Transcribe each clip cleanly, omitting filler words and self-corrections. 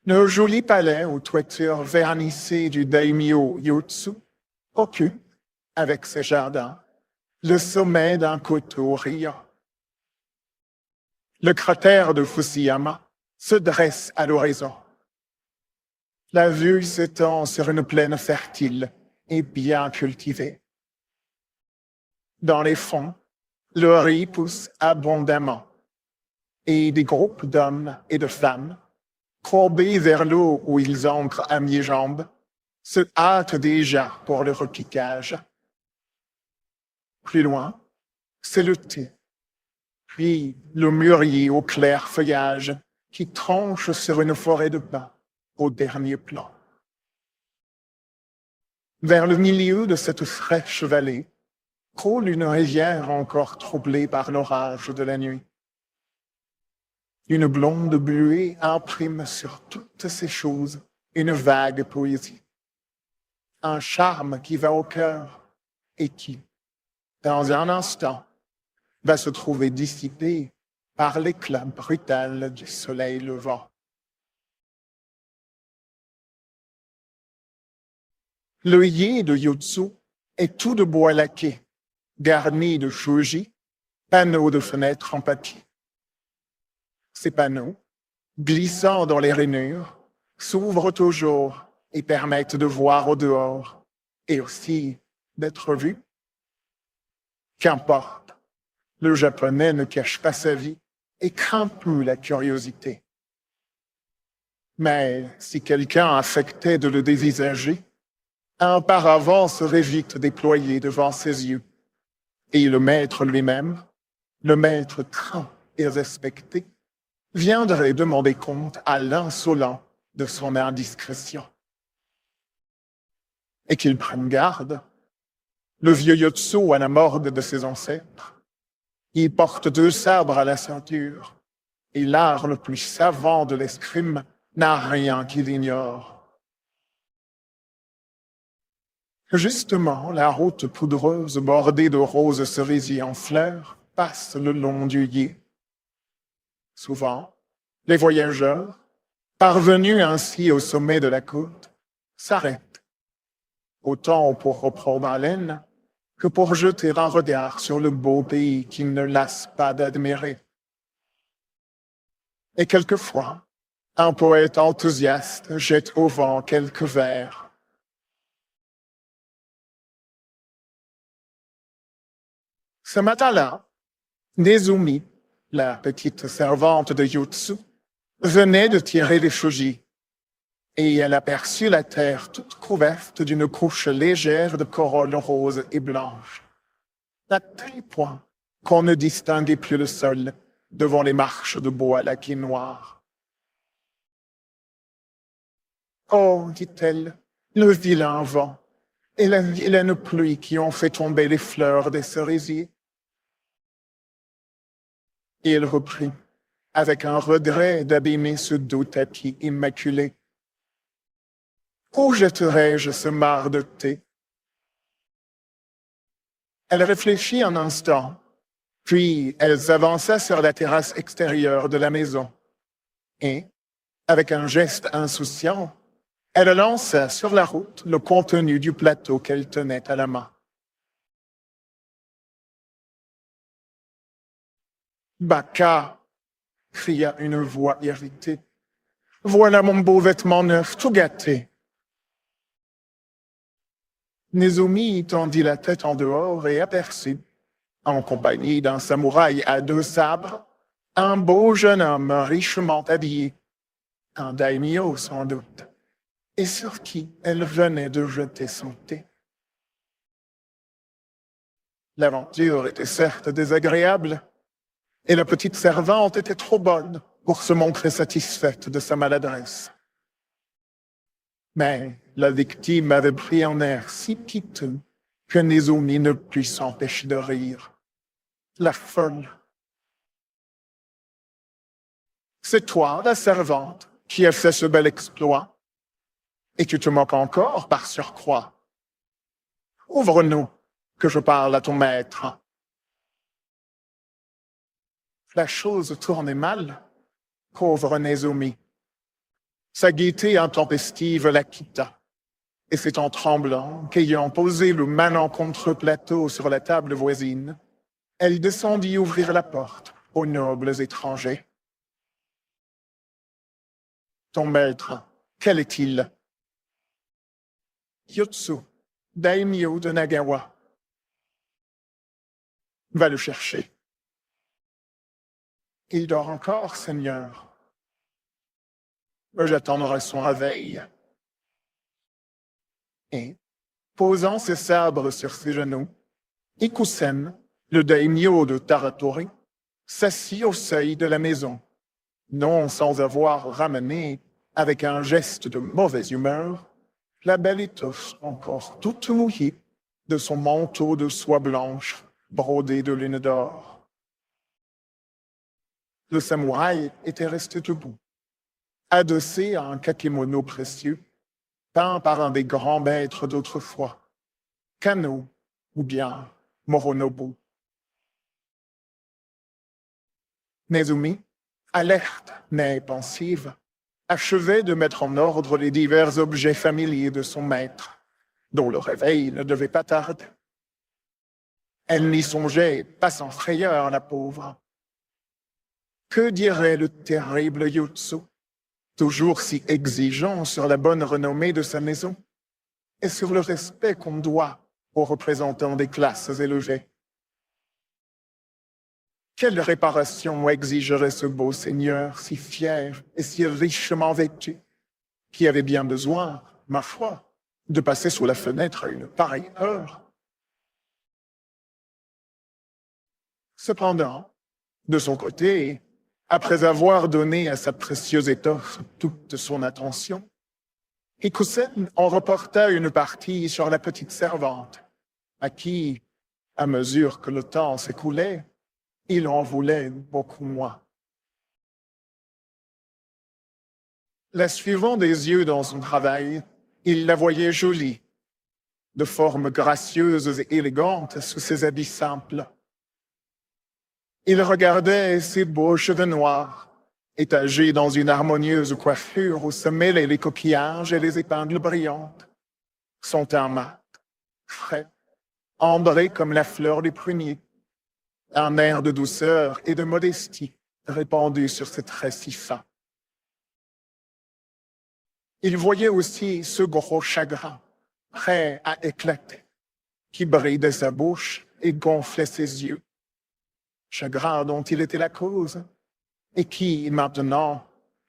Le joli palais aux toitures vernissées du daimyo Yotsu occupe, avec ses jardins, le sommet d'un coteau riant. Le cratère de Fusiyama se dresse à l'horizon. La vue s'étend sur une plaine fertile et bien cultivée. Dans les fonds, le riz pousse abondamment et des groupes d'hommes et de femmes, courbés vers l'eau où ils entrent à mi-jambe, se hâtent déjà pour le repiquage. Plus loin, c'est le thé, puis le mûrier au clair feuillage qui tranche sur une forêt de pins au dernier plan. Vers le milieu de cette fraîche vallée, coule une rivière encore troublée par l'orage de la nuit. Une blonde buée imprime sur toutes ces choses une vague poésie. Un charme qui va au cœur et qui, dans un instant, va se trouver dissipé par l'éclat brutal du soleil levant. L'œillet de Yotsu est tout de bois laqué, garni de shoji, panneaux de fenêtres en papier. Ces panneaux, glissant dans les rainures, s'ouvrent toujours et permettent de voir au dehors et aussi d'être vus. Qu'importe, le japonais ne cache pas sa vie et craint plus la curiosité. Mais si quelqu'un affectait de le dévisager, un paravent serait vite déployé devant ses yeux, et le maître lui-même, le maître craint et respecté, viendrait demander compte à l'insolent de son indiscrétion. Et qu'il prenne garde, le vieux Yotsu à la morde de ses ancêtres, il porte 2 sabres à la ceinture, et l'art le plus savant de l'escrime n'a rien qui l'ignore. Justement, la route poudreuse bordée de roses cerisiers en fleurs passe le long du Yi. Souvent, les voyageurs, parvenus ainsi au sommet de la côte, s'arrêtent, autant pour reprendre haleine que pour jeter un regard sur le beau pays qu'ils ne lassent pas d'admirer. Et quelquefois, un poète enthousiaste jette au vent quelques vers. Ce matin-là, Nezumi, la petite servante de Yotsu, venait de tirer les shoji, et elle aperçut la terre toute couverte d'une couche légère de corolle rose et blanche, à tel point qu'on ne distinguait plus le sol devant les marches de bois laqué noir. « Oh, dit-elle, le vilain vent et la vilaine pluie qui ont fait tomber les fleurs des cerisiers. » Et il reprit, avec un regret d'abîmer ce doux tapis immaculé. Où jetterai-je ce marc de thé? Elle réfléchit un instant, puis elle s'avança sur la terrasse extérieure de la maison. Et, avec un geste insouciant, elle lança sur la route le contenu du plateau qu'elle tenait à la main. « Baka !» cria une voix irritée. « Voilà mon beau vêtement neuf, tout gâté. » Nezumi tendit la tête en dehors et aperçut, en compagnie d'un samouraï à 2 sabres, un beau jeune homme richement habillé, un daimyo sans doute, et sur qui elle venait de jeter son thé. L'aventure était certes désagréable, et la petite servante était trop bonne pour se montrer satisfaite de sa maladresse. Mais la victime avait pris un air si piteux que Nezumi ne put s'empêcher de rire. La folle. « C'est toi, la servante, qui as fait ce bel exploit, et tu te moques encore par surcroît. Ouvre-nous, que je parle à ton maître. » La chose tournait mal, pauvre Nezumi. Sa gaieté intempestive la quitta, et c'est en tremblant qu'ayant posé le malencontreux plateau sur la table voisine, elle descendit ouvrir la porte aux nobles étrangers. Ton maître, quel est-il? Yotsu, daimyo de Nagawa. Va le chercher. Il dort encore, Seigneur. J'attendrai son réveil. Et, posant ses sabres sur ses genoux, Ikusen, le daimyo de Taratori, s'assit au seuil de la maison, non sans avoir ramené, avec un geste de mauvaise humeur, la belle étoffe encore toute mouillée de son manteau de soie blanche brodé de lune d'or. Le samouraï était resté debout, adossé à un kakemono précieux, peint par un des grands maîtres d'autrefois, Kano ou bien Moronobu. Nezumi, alerte mais pensive, achevait de mettre en ordre les divers objets familiers de son maître, dont le réveil ne devait pas tarder. Elle n'y songeait pas sans frayeur, la pauvre. Que dirait le terrible Yotsu, toujours si exigeant sur la bonne renommée de sa maison et sur le respect qu'on doit aux représentants des classes élevées? Quelle réparation exigerait ce beau seigneur si fier et si richement vêtu, qui avait bien besoin, ma foi, de passer sous la fenêtre à une pareille heure? Cependant, de son côté, après avoir donné à sa précieuse étoffe toute son attention, Ikusen en reporta une partie sur la petite servante, à qui, à mesure que le temps s'écoulait, il en voulait beaucoup moins. La suivant des yeux dans son travail, il la voyait jolie, de formes gracieuses et élégantes sous ses habits simples. Il regardait ses beaux cheveux noirs, étagés dans une harmonieuse coiffure où se mêlaient les coquillages et les épingles brillantes. Son teint mat, frais, ambré comme la fleur du prunier. Un air de douceur et de modestie répandu sur ses traits si fins. Il voyait aussi ce gros chagrin, prêt à éclater, qui bridait sa bouche et gonflait ses yeux. Chagrin dont il était la cause, et qui, maintenant,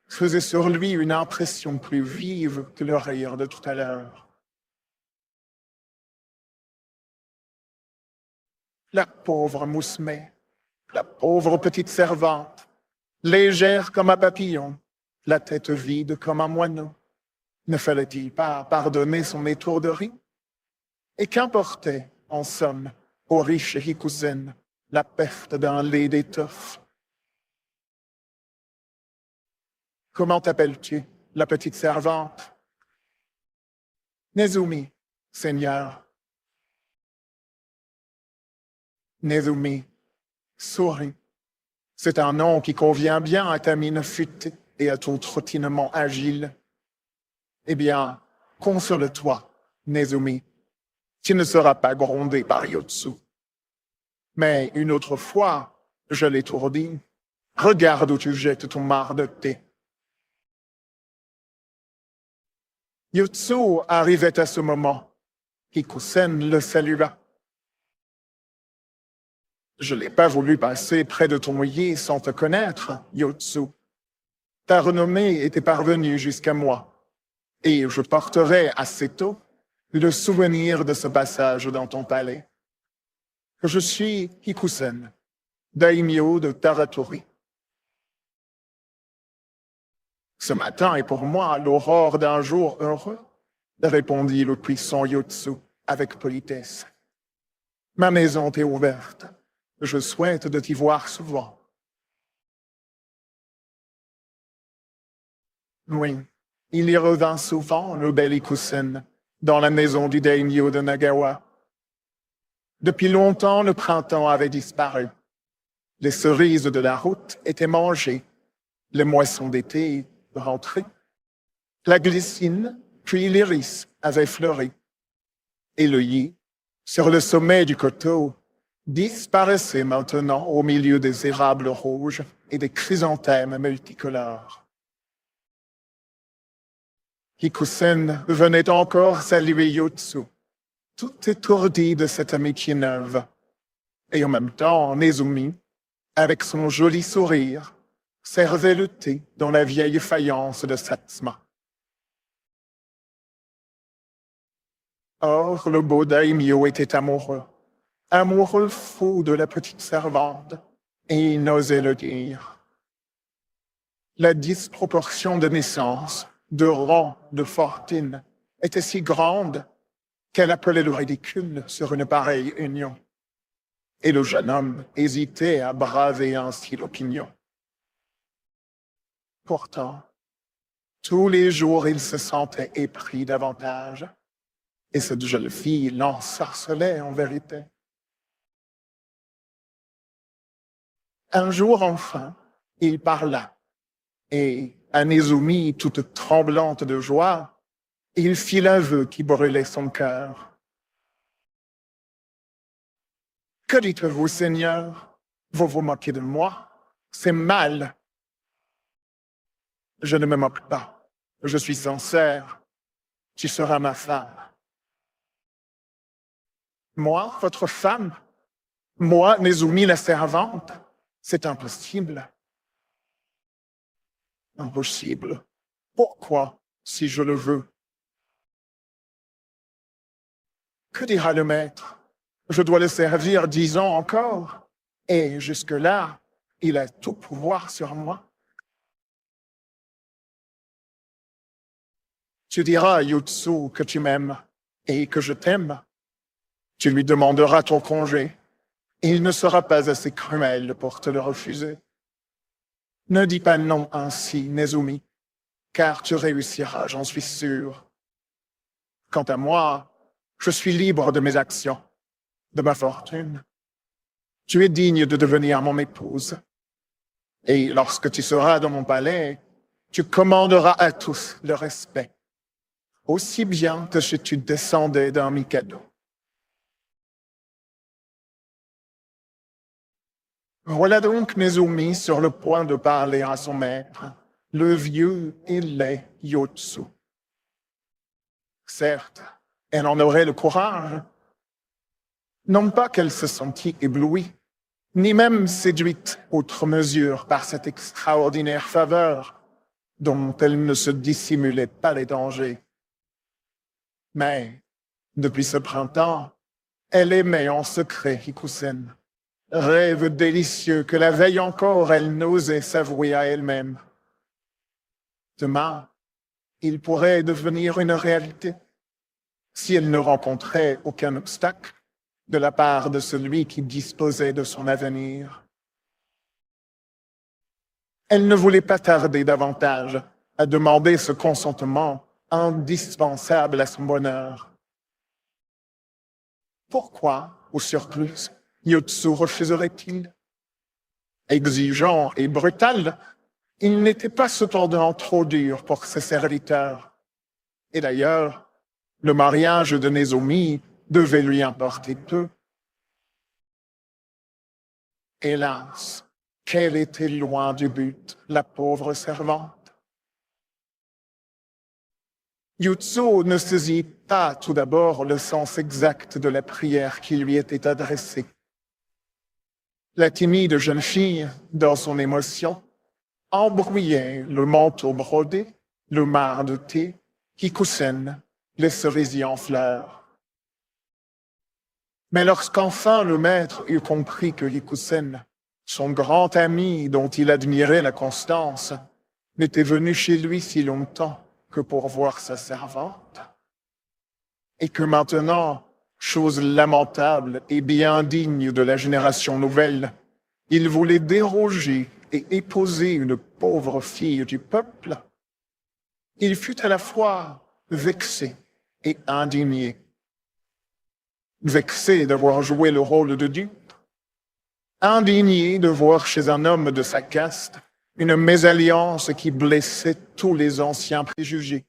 faisait sur lui une impression plus vive que le rire de tout à l'heure. La pauvre Mousmé, la pauvre petite servante, légère comme un papillon, la tête vide comme un moineau. Ne fallait-il pas pardonner son étourderie? Et qu'importait, en somme, au riche Hikusen, la perte d'un lait d'étoffe? Comment t'appelles-tu, la petite servante? Nezumi, Seigneur. Nezumi, souris. C'est un nom qui convient bien à ta mine futée et à ton trottinement agile. Eh bien, console-toi, Nezumi. Tu ne seras pas grondé par Yotsu. Mais une autre fois, je l'étourdis. Regarde où tu jettes ton marc de thé. Yotsu arrivait à ce moment. Hikusen le salua. Je n'ai pas voulu passer près de ton lit sans te connaître, Yotsu. Ta renommée était parvenue jusqu'à moi, et je porterai assez tôt le souvenir de ce passage dans ton palais. Je suis Hikusen, daimyo de Taratori. Ce matin est pour moi l'aurore d'un jour heureux, répondit le puissant Yotsu avec politesse. Ma maison t'est ouverte. Je souhaite de t'y voir souvent. Oui, il y revint souvent, le bel Ikusen, dans la maison du daimyo de Nagawa. Depuis longtemps, le printemps avait disparu. Les cerises de la route étaient mangées, les moissons d'été rentrées, La glycine, puis l'iris avaient fleuri. Et le lys, sur le sommet du coteau, disparaissait maintenant au milieu des érables rouges et des chrysanthèmes multicolores. Hikusen venait encore saluer Yotsu, tout étourdi de cette amitié neuve. Et en même temps, Nezumi, avec son joli sourire, servait le thé dans la vieille faïence de Satsuma. Or, le beau daimyo était amoureux, amoureux fou de la petite servante, et il n'osait le dire. La disproportion de naissance, de rang, de fortune, était si grande qu'elle appelait le ridicule sur une pareille union. Et le jeune homme hésitait à braver ainsi l'opinion. Pourtant, tous les jours il se sentait épris davantage, et cette jeune fille l'ensorcelait en vérité. Un jour enfin, il parla, et à Nezumi, toute tremblante de joie, il fit l'aveu qui brûlait son cœur. « Que dites-vous, Seigneur? Vous vous moquez de moi? C'est mal. » « Je ne me moque pas. Je suis sincère. Tu seras ma femme. » « Moi, votre femme? Moi, Nezumi la servante? C'est impossible. » « Impossible. Pourquoi, si je le veux? » « Que dira le maître? Je dois le servir 10 ans encore, et jusque-là, il a tout pouvoir sur moi. » Tu diras à Yotsu que tu m'aimes et que je t'aime. Tu lui demanderas ton congé, et il ne sera pas assez cruel pour te le refuser. Ne dis pas non ainsi, Nezumi, car tu réussiras, j'en suis sûr. Quant à moi, je suis libre de mes actions, de ma fortune. Tu es digne de devenir mon épouse. Et lorsque tu seras dans mon palais, tu commanderas à tous le respect, aussi bien que si tu descendais d'un Mikado. Voilà donc Nezumi sur le point de parler à son maître, le vieux et laid Yotsu. Certes, elle en aurait le courage. Non pas qu'elle se sentît éblouie, ni même séduite outre mesure par cette extraordinaire faveur, dont elle ne se dissimulait pas les dangers. Mais, depuis ce printemps, elle aimait en secret Hikusen, rêve délicieux que la veille encore elle n'osait s'avouer à elle-même. Demain, il pourrait devenir une réalité, si elle ne rencontrait aucun obstacle de la part de celui qui disposait de son avenir. Elle ne voulait pas tarder davantage à demander ce consentement indispensable à son bonheur. Pourquoi, au surplus, Yotsu refuserait-il? Exigeant et brutal, il n'était pas cependant trop dur pour ses serviteurs. Et d'ailleurs, le mariage de Nezumi devait lui importer peu. Hélas, qu'elle était loin du but, la pauvre servante. Yotsu ne saisit pas tout d'abord le sens exact de la prière qui lui était adressée. La timide jeune fille, dans son émotion, embrouillait le manteau brodé, le marc de thé, Hikusen, les cerisiers en fleurs. Mais lorsqu'enfin le maître eut compris que Hikusen, son grand ami dont il admirait la constance, n'était venu chez lui si longtemps que pour voir sa servante, et que maintenant, chose lamentable et bien digne de la génération nouvelle, il voulait déroger et épouser une pauvre fille du peuple, il fut à la fois vexé et indigné. Vexé d'avoir joué le rôle de dupe, indigné de voir chez un homme de sa caste une mésalliance qui blessait tous les anciens préjugés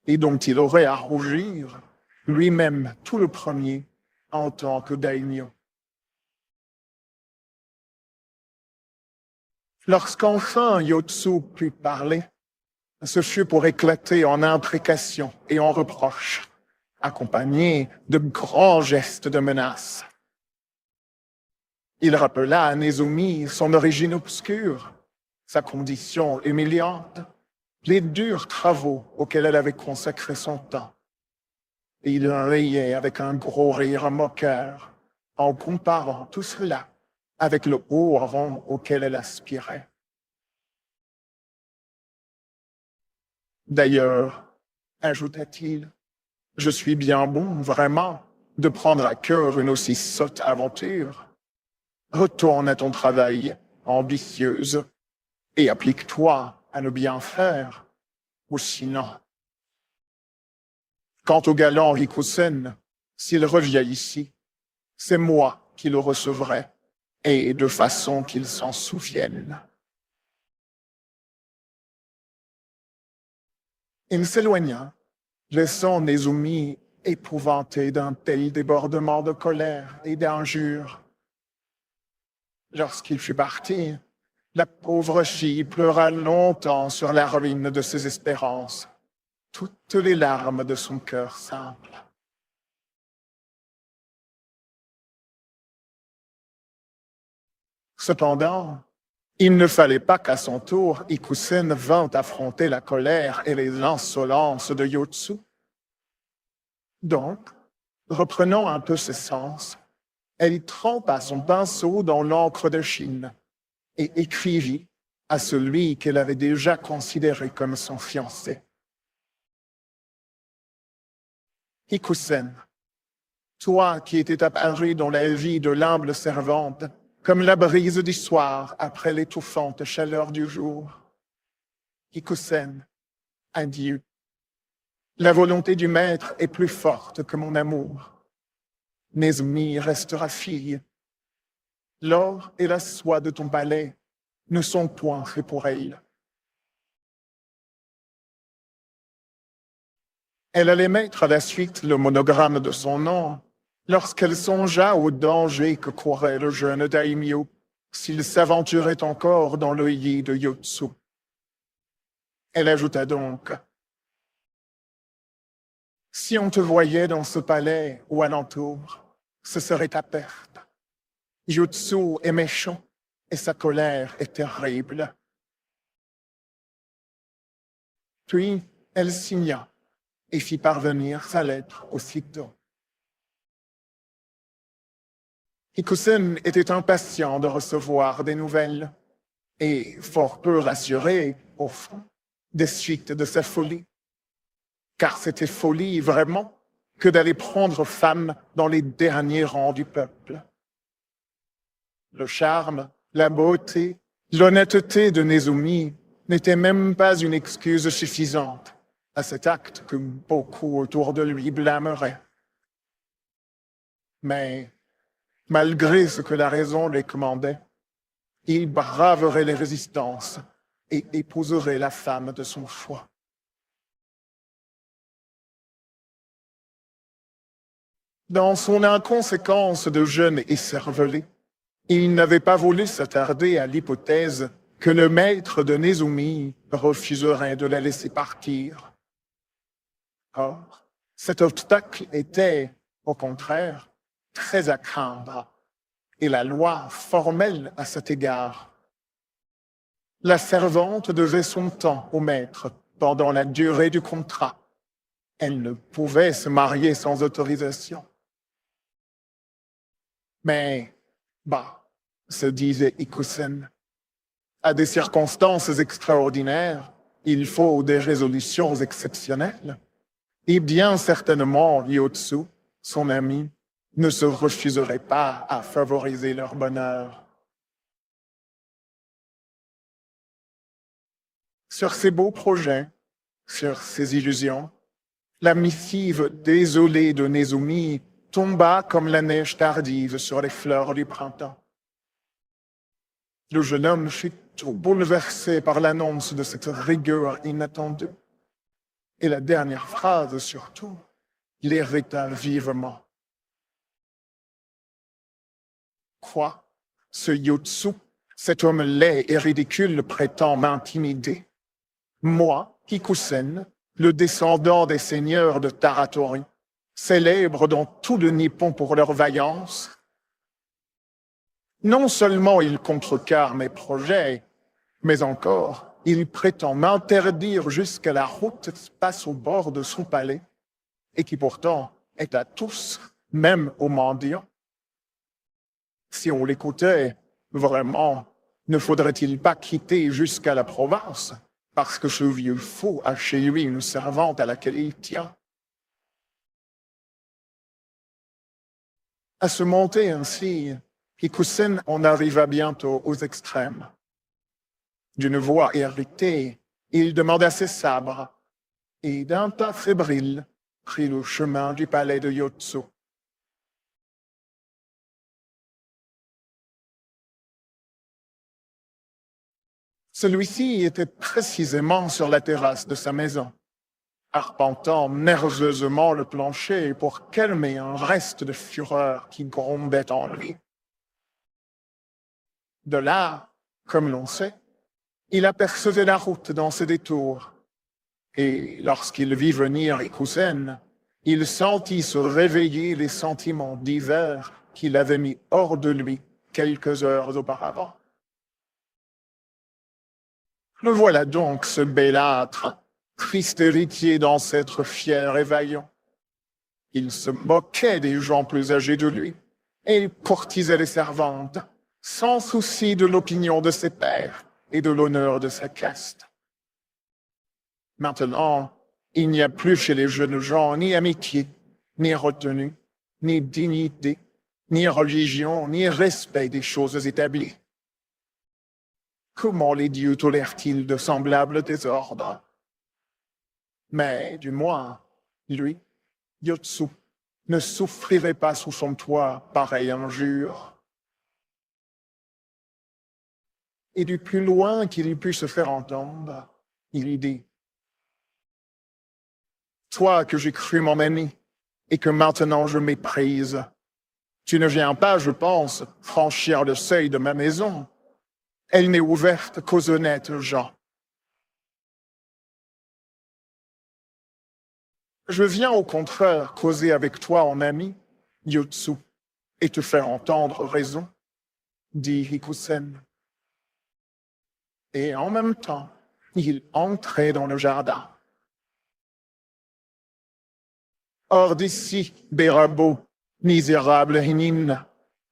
et dont il aurait à rougir, lui-même tout le premier, en tant que daimyo. Lorsqu'enfin Yotsu put parler, ce fut pour éclater en imprécations et en reproches, accompagnés de grands gestes de menace. Il rappela à Nezumi son origine obscure, sa condition humiliante, les durs travaux auxquels elle avait consacré son temps. Et il riait avec un gros rire moqueur, en comparant tout cela avec le haut rang auquel elle aspirait. D'ailleurs, ajouta-t-il, je suis bien bon, vraiment, de prendre à cœur une aussi sotte aventure. Retourne à ton travail, ambitieuse, et applique-toi à ne bien faire, ou sinon. Quant au galant Rikusen, s'il revient ici, c'est moi qui le recevrai, et de façon qu'il s'en souvienne. Il s'éloigna, laissant Nezumi épouvanté d'un tel débordement de colère et d'injures. Lorsqu'il fut parti, la pauvre fille pleura longtemps sur la ruine de ses espérances, toutes les larmes de son cœur simple. Cependant, il ne fallait pas qu'à son tour, Ikusen vînt affronter la colère et les insolences de Yotsu. Donc, reprenant un peu ses sens, elle y trempa son pinceau dans l'encre de Chine et écrivit à celui qu'elle avait déjà considéré comme son fiancé. Ikusen, toi qui étais apparu dans la vie de l'humble servante, comme la brise du soir après l'étouffante chaleur du jour. Ikusen, adieu. La volonté du maître est plus forte que mon amour. Nezumi restera fille. L'or et la soie de ton palais ne sont point faits pour elle. Elle allait mettre à la suite le monogramme de son nom lorsqu'elle songea au danger que courait le jeune daimyo s'il s'aventurait encore dans l'œillet de Yotsu. Elle ajouta donc, « Si on te voyait dans ce palais ou alentour, ce serait ta perte. Yotsu est méchant et sa colère est terrible. » Puis, elle signa et fit parvenir sa lettre aussitôt. Ikusen était impatient de recevoir des nouvelles et fort peu rassuré, au fond, des suites de sa folie. Car c'était folie, vraiment, que d'aller prendre femme dans les derniers rangs du peuple. Le charme, la beauté, l'honnêteté de Nezumi n'étaient même pas une excuse suffisante à cet acte que beaucoup autour de lui blâmeraient. Mais, malgré ce que la raison lui commandait, il braverait les résistances et épouserait la femme de son choix. Dans son inconséquence de jeune écervelé, il n'avait pas voulu s'attarder à l'hypothèse que le maître de Nezumi refuserait de la laisser partir. Or, cet obstacle était, au contraire, très à craindre, et la loi formelle à cet égard. La servante devait son temps au maître pendant la durée du contrat. Elle ne pouvait se marier sans autorisation. Mais, se disait Ikusen, à des circonstances extraordinaires, il faut des résolutions exceptionnelles. Et bien certainement, Yotsu, son ami, ne se refuserait pas à favoriser leur bonheur. Sur ces beaux projets, sur ces illusions, la missive désolée de Nezumi tomba comme la neige tardive sur les fleurs du printemps. Le jeune homme fut tout bouleversé par l'annonce de cette rigueur inattendue. Et la dernière phrase, surtout, l'irrita vivement. Quoi? Ce Yotsu, cet homme laid et ridicule prétend m'intimider. Moi, Hikusen, le descendant des seigneurs de Taratori, célèbre dans tout le Nippon pour leur vaillance. Non seulement il contrecarre mes projets, mais encore, il prétend m'interdire jusqu'à la route qui passe au bord de son palais, et qui pourtant est à tous, même aux mendiants. Si on l'écoutait, vraiment, ne faudrait-il pas quitter jusqu'à la province, parce que ce vieux fou a chez lui une servante à laquelle il tient? À se monter ainsi, Hikusen en arriva bientôt aux extrêmes. D'une voix irritée, il demanda ses sabres, et d'un pas fébrile, prit le chemin du palais de Yotsu. Celui-ci était précisément sur la terrasse de sa maison, arpentant nerveusement le plancher pour calmer un reste de fureur qui grondait en lui. De là, comme l'on sait, il apercevait la route dans ses détours, et lorsqu'il vit venir Hikusen, il sentit se réveiller les sentiments divers qu'il avait mis hors de lui quelques heures auparavant. Le voilà donc, ce bellâtre, triste héritier d'ancêtres fiers et vaillants. Il se moquait des gens plus âgés de lui, et il courtisait les servantes, sans souci de l'opinion de ses pairs et de l'honneur de sa caste. Maintenant, il n'y a plus chez les jeunes gens ni amitié, ni retenue, ni dignité, ni religion, ni respect des choses établies. Comment les dieux tolèrent-ils de semblables désordres? Mais, du moins, lui, Yotsu, ne souffrirait pas sous son toit pareille injure. Et du plus loin qu'il eût pu se faire entendre, il dit: toi que j'ai cru mon ami, et que maintenant je méprise, tu ne viens pas, je pense, franchir le seuil de ma maison. Elle n'est ouverte qu'aux honnêtes gens. Je viens au contraire causer avec toi en ami, Yotsu, et te faire entendre raison, dit Hikusen. Et en même temps, il entrait dans le jardin. Hors d'ici, Berabo, misérable Hinin,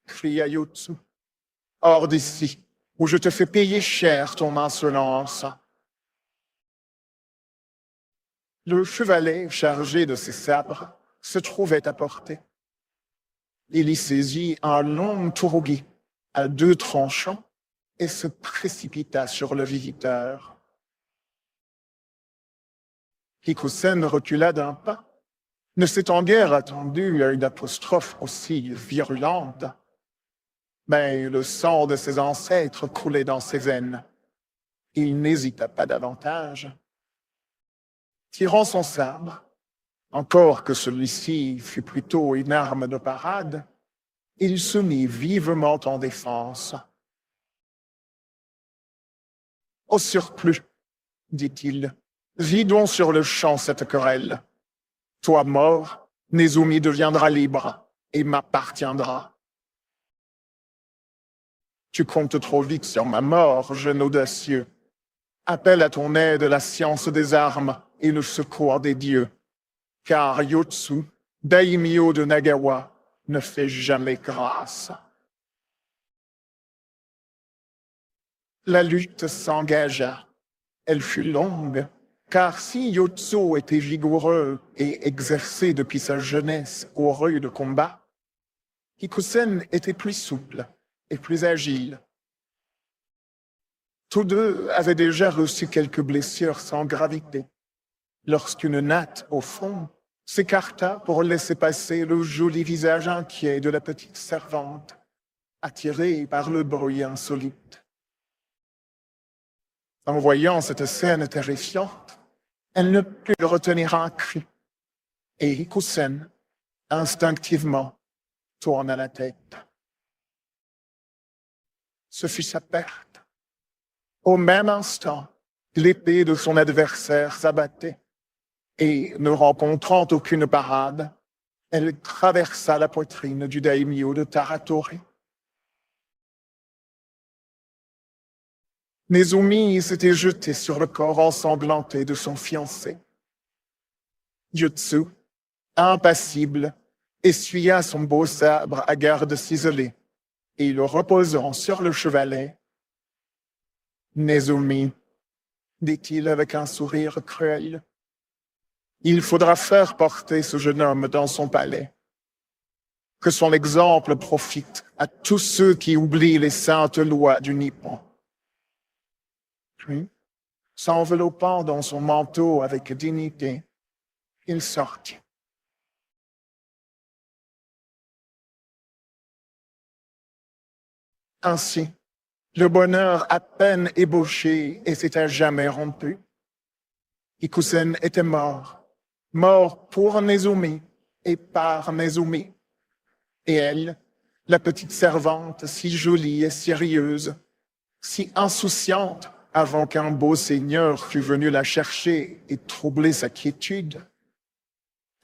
cria Yotsu. Hors d'ici, où je te fais payer cher ton insolence. Le chevalet chargé de ses sabres se trouvait à portée. Il y saisit un long tourugui à 2 tranchants et se précipita sur le visiteur. Hikusen recula d'un pas, ne s'étant guère attendu à une apostrophe aussi virulente. Mais le sang de ses ancêtres coulait dans ses veines. Il n'hésita pas davantage. Tirant son sabre, encore que celui-ci fût plutôt une arme de parade, il se mit vivement en défense. Au surplus, dit-il, vidons sur le champ cette querelle. Toi mort, Nezumi deviendra libre et m'appartiendra. Tu comptes trop vite sur ma mort, jeune audacieux. Appelle à ton aide la science des armes et le secours des dieux, car Yotsu, daimyo de Nagawa, ne fait jamais grâce. La lutte s'engagea. Elle fut longue, car si Yotsu était vigoureux et exercé depuis sa jeunesse au rude combat, Hikusen était plus souple et plus agile. Tous deux avaient déjà reçu quelques blessures sans gravité, lorsqu'une natte, au fond, s'écarta pour laisser passer le joli visage inquiet de la petite servante, attirée par le bruit insolite. En voyant cette scène terrifiante, Elle ne put le retenir un cri, et Hikusen, instinctivement, tourna la tête. Ce fut sa perte. Au même instant, l'épée de son adversaire s'abattait, et, ne rencontrant aucune parade, elle traversa la poitrine du daimyo de Taratori. Nezumi s'était jetée sur le corps ensanglanté de son fiancé. Jutsu, impassible, essuya son beau sabre à garde ciselée, et le reposant sur le chevalet. « Nezumi, dit-il avec un sourire cruel, il faudra faire porter ce jeune homme dans son palais. Que son exemple profite à tous ceux qui oublient les saintes lois du Nippon. » Puis, s'enveloppant dans son manteau avec dignité, il sortit. Ainsi, le bonheur à peine ébauché et s'était jamais rompu. Hikusen était mort, mort pour Nezumi et par Nezumi. Et elle, la petite servante si jolie et sérieuse, si insouciante avant qu'un beau seigneur fût venu la chercher et troubler sa quiétude,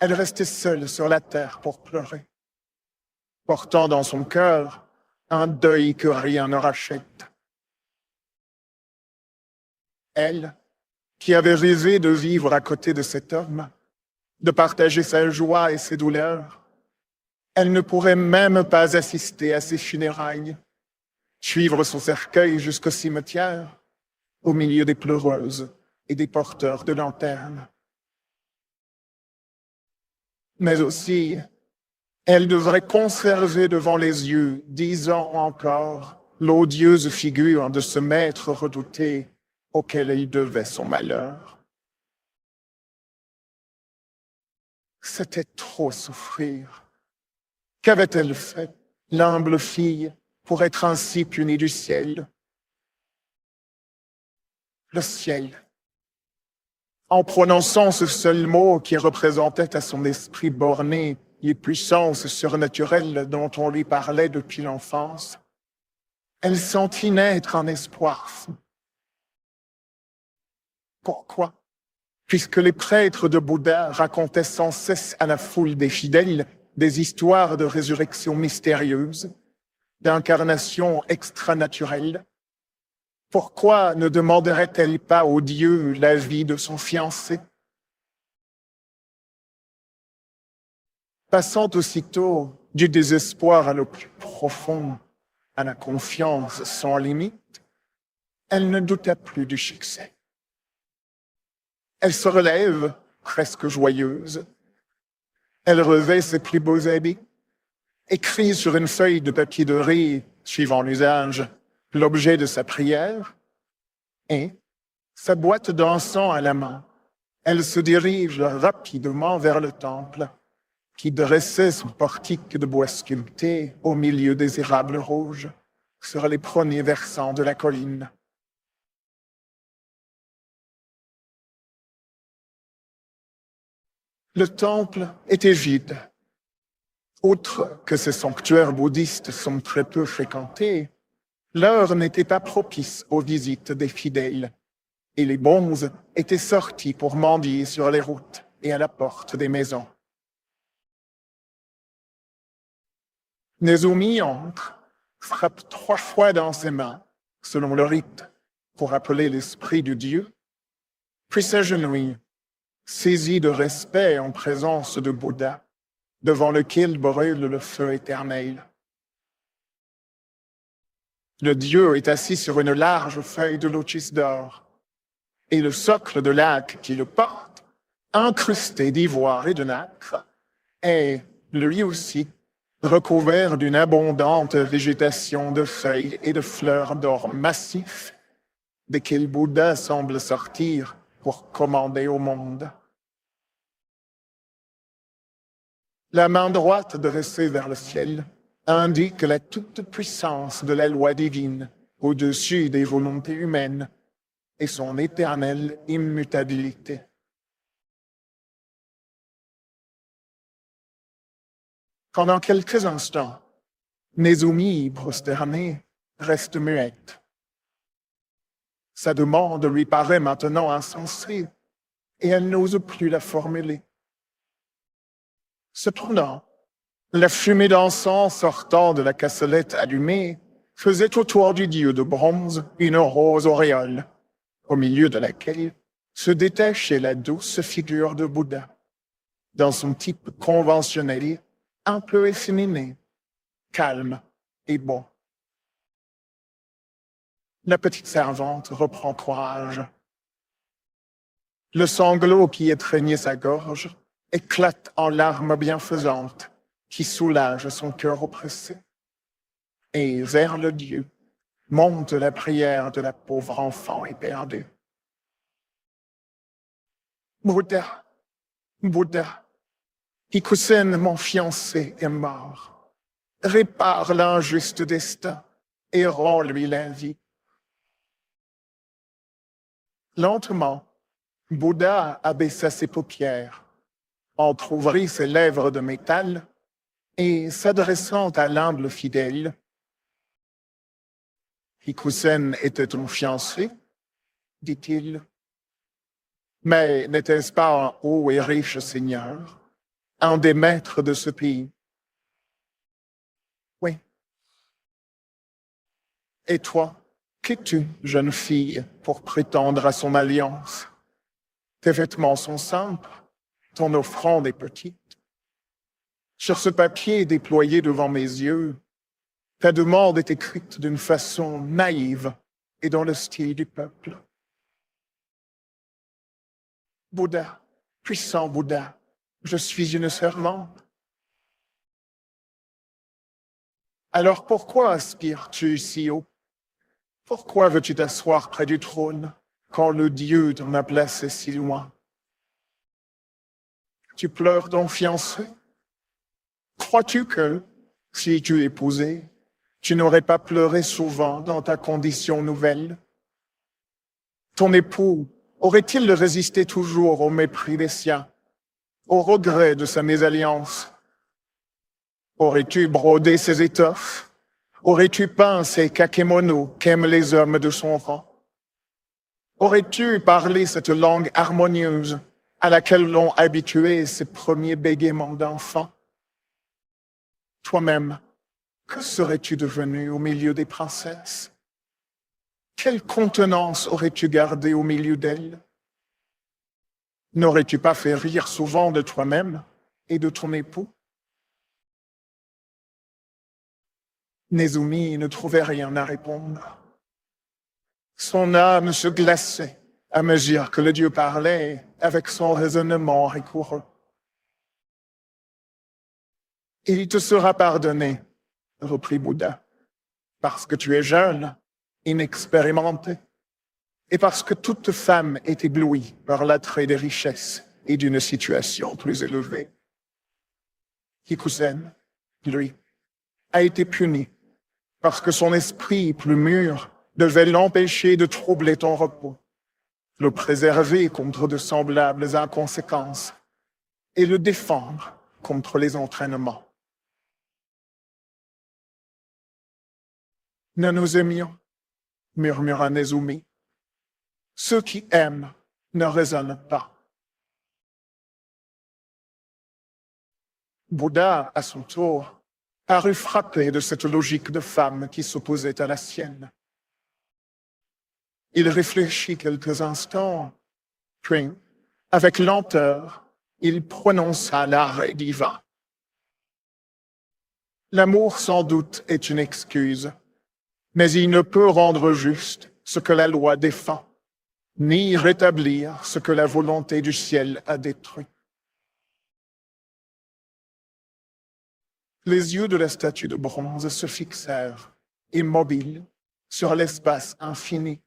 elle restait seule sur la terre pour pleurer, portant dans son cœur un deuil que rien ne rachète. Elle, qui avait rêvé de vivre à côté de cet homme, de partager sa joie et ses douleurs, elle ne pourrait même pas assister à ses funérailles, suivre son cercueil jusqu'au cimetière, au milieu des pleureuses et des porteurs de lanternes. Mais aussi, elle devrait conserver devant les yeux, 10 ans encore, l'odieuse figure de ce maître redouté auquel elle devait son malheur. C'était trop souffrir. Qu'avait-elle fait, l'humble fille, pour être ainsi punie du ciel? Le ciel. En prononçant ce seul mot qui représentait à son esprit borné les puissances surnaturelles dont on lui parlait depuis l'enfance, elle sentit naître un espoir fou. Pourquoi? Puisque les prêtres de Bouddha racontaient sans cesse à la foule des fidèles des histoires de résurrection mystérieuse, d'incarnation extranaturelle. Pourquoi ne demanderait-elle pas au Dieu la vie de son fiancé? Passant aussitôt du désespoir à le plus profond, à la confiance sans limite, elle ne douta plus du succès. Elle se relève, presque joyeuse. Elle revêt ses plus beaux habits, écrit sur une feuille de papier doré, suivant l'usage, l'objet de sa prière, et, sa boîte d'encens à la main, elle se dirige rapidement vers le temple, qui dressait son portique de bois sculpté au milieu des érables rouges, sur les premiers versants de la colline. Le temple était vide. Outre que ces sanctuaires bouddhistes sont très peu fréquentés, l'heure n'était pas propice aux visites des fidèles, et les bonzes étaient sortis pour mendier sur les routes et à la porte des maisons. Nezumi entre, frappe 3 fois dans ses mains, selon le rite, pour appeler l'esprit du Dieu, puis s'agenouille, saisi de respect en présence de Bouddha, devant lequel brûle le feu éternel. Le Dieu est assis sur une large feuille de lotus d'or, et le socle de lac qui le porte, incrusté d'ivoire et de nacre, est, lui aussi, recouvert d'une abondante végétation de feuilles et de fleurs d'or massif, desquelles Bouddha semble sortir pour commander au monde. La main droite dressée vers le ciel indique la toute-puissance de la loi divine au-dessus des volontés humaines et son éternelle immutabilité. Pendant quelques instants, Nezumi, prosternée, reste muette. Sa demande lui paraît maintenant insensée, et elle n'ose plus la formuler. Cependant, la fumée d'encens sortant de la cassolette allumée faisait autour du dieu de bronze une rose auréole, au milieu de laquelle se détachait la douce figure de Bouddha, dans son type conventionnel, un peu efféminé, calme et bon. La petite servante reprend courage. Le sanglot qui étreignait sa gorge éclate en larmes bienfaisantes qui soulagent son cœur oppressé. Et vers le Dieu monte la prière de la pauvre enfant éperdue. Bouddha, Bouddha, Hikusen, mon fiancé, est mort. Répare l'injuste destin et rends-lui la vie. Lentement, Bouddha abaissa ses paupières, entr'ouvrit ses lèvres de métal et, s'adressant à l'humble fidèle, « Hikusen était ton fiancé, dit-il. Mais n'était-ce pas un haut et riche seigneur, un des maîtres de ce pays? Oui. Et toi, qu'es-tu, jeune fille, pour prétendre à son alliance? Tes vêtements sont simples, ton offrande est petite. Sur ce papier déployé devant mes yeux, ta demande est écrite d'une façon naïve et dans le style du peuple. Bouddha, puissant Bouddha, je suis une servante. Alors pourquoi aspires-tu si haut? Pourquoi veux-tu t'asseoir près du trône quand le Dieu t'en a placé si loin? Tu pleures ton fiancé? Crois-tu que, si tu épousais, tu n'aurais pas pleuré souvent dans ta condition nouvelle? Ton époux aurait-il résisté toujours au mépris des siens, au regret de sa mésalliance? Aurais-tu brodé ses étoffes? Aurais-tu peint ces kakémonos qu'aiment les hommes de son rang? Aurais-tu parlé cette langue harmonieuse à laquelle l'ont habitué ses premiers bégaiements d'enfant? Toi-même, que serais-tu devenu au milieu des princesses? Quelle contenance aurais-tu gardé au milieu d'elles? N'aurais-tu pas fait rire souvent de toi-même et de ton époux? Nezumi ne trouvait rien à répondre. Son âme se glaçait à mesure que le Dieu parlait avec son raisonnement rigoureux. « Il te sera pardonné, » reprit Bouddha, « parce que tu es jeune, inexpérimenté, et parce que toute femme est éblouie par l'attrait des richesses et d'une situation plus élevée. Hikusen, lui, a été puni parce que son esprit plus mûr devait l'empêcher de troubler ton repos, le préserver contre de semblables inconséquences et le défendre contre les entraînements. Nous nous aimions, murmura Nezumi. Ceux qui aiment ne raisonnent pas. Bouddha, à son tour, parut frappé de cette logique de femme qui s'opposait à la sienne. Il réfléchit quelques instants, puis, avec lenteur, il prononça l'arrêt divin. L'amour, sans doute, est une excuse, mais il ne peut rendre juste ce que la loi défend, ni rétablir ce que la volonté du ciel a détruit. Les yeux de la statue de bronze se fixèrent, immobiles, sur l'espace infini,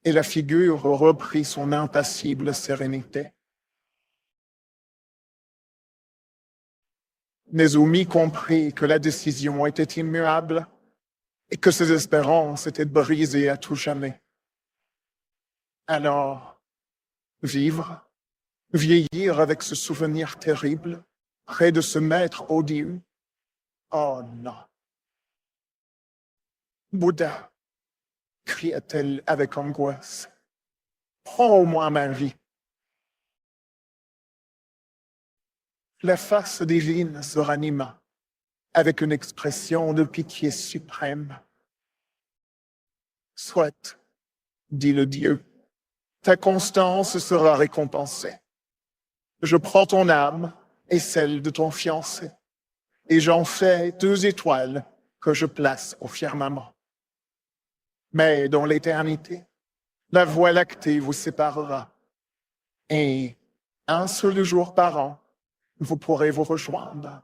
et la figure reprit son impassible sérénité. Nezumi comprit que la décision était immuable et que ses espérances étaient brisées à tout jamais. Alors, vivre, vieillir avec ce souvenir terrible, près de ce maître odieux, Oh non. Bouddha, cria-t-elle avec angoisse, prends au moins ma vie. La face divine se ranima avec une expression de pitié suprême. Soit, dit le Dieu, ta constance sera récompensée. Je prends ton âme et celle de ton fiancé, et j'en fais 2 étoiles que je place au firmament. Mais dans l'éternité, la voie lactée vous séparera, et un seul jour par an, vous pourrez vous rejoindre.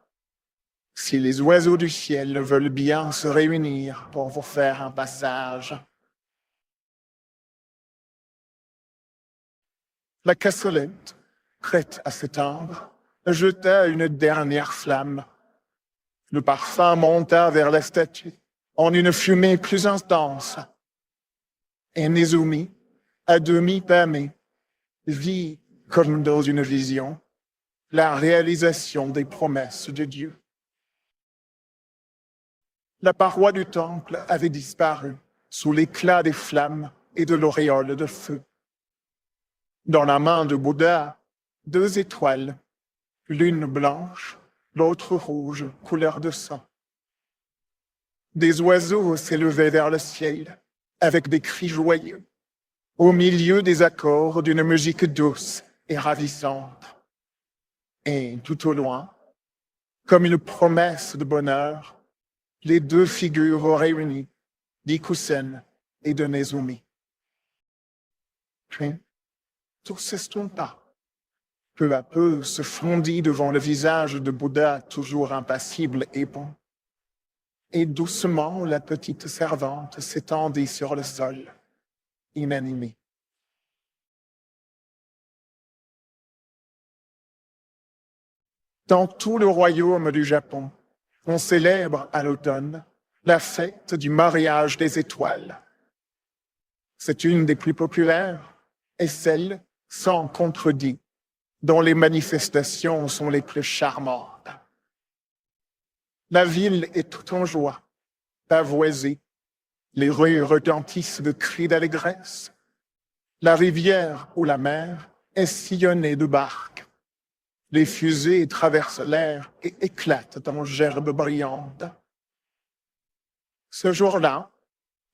Si les oiseaux du ciel veulent bien se réunir pour vous faire un passage. La cassolette, prête à s'éteindre, jeta une dernière flamme. Le parfum monta vers la statue en une fumée plus intense. Et Nezumi, à demi pâmé, vit, comme dans une vision, la réalisation des promesses de Dieu. La paroi du temple avait disparu sous l'éclat des flammes et de l'auréole de feu. Dans la main de Bouddha, 2 étoiles, l'une blanche, l'autre rouge, couleur de sang. Des oiseaux s'élevaient vers le ciel avec des cris joyeux, au milieu des accords d'une musique douce et ravissante. Et tout au loin, comme une promesse de bonheur, les 2 figures réunies d'Ikusen et de Nezumi. Puis, tout s'estompa. Peu à peu se fondit devant le visage de Bouddha toujours impassible et bon. Et doucement la petite servante s'étendit sur le sol, inanimée. Dans tout le royaume du Japon, on célèbre à l'automne la fête du mariage des étoiles. C'est une des plus populaires et celle, sans contredit, dont les manifestations sont les plus charmantes. La ville est tout en joie, pavoisée. Les rues retentissent de cris d'allégresse. La rivière ou la mer est sillonnée de barques. Les fusées traversent l'air et éclatent en gerbes brillantes. Ce jour-là,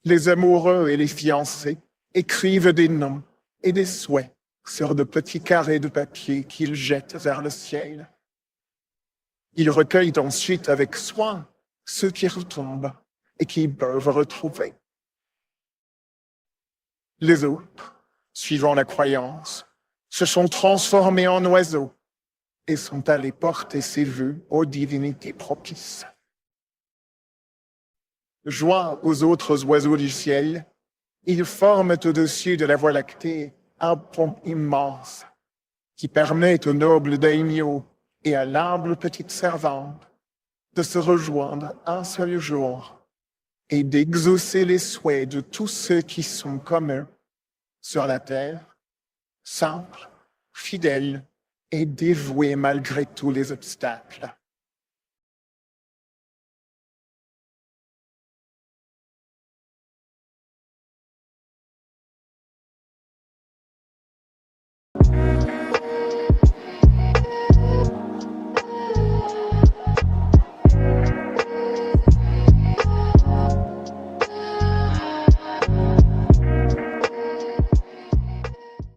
les amoureux et les fiancés écrivent des noms et des souhaits sur de petits carrés de papier qu'ils jettent vers le ciel. Ils recueillent ensuite avec soin ceux qui retombent et qui peuvent retrouver. Les autres, suivant la croyance, se sont transformés en oiseaux et sont allés porter ces vœux aux divinités propices. Joint aux autres oiseaux du ciel, ils forment au-dessus de la Voie lactée un pont immense qui permet aux nobles daimyo et à l'humble petite servante de se rejoindre un seul jour et d'exaucer les souhaits de tous ceux qui sont comme eux sur la terre, simples, fidèles et dévoués malgré tous les obstacles.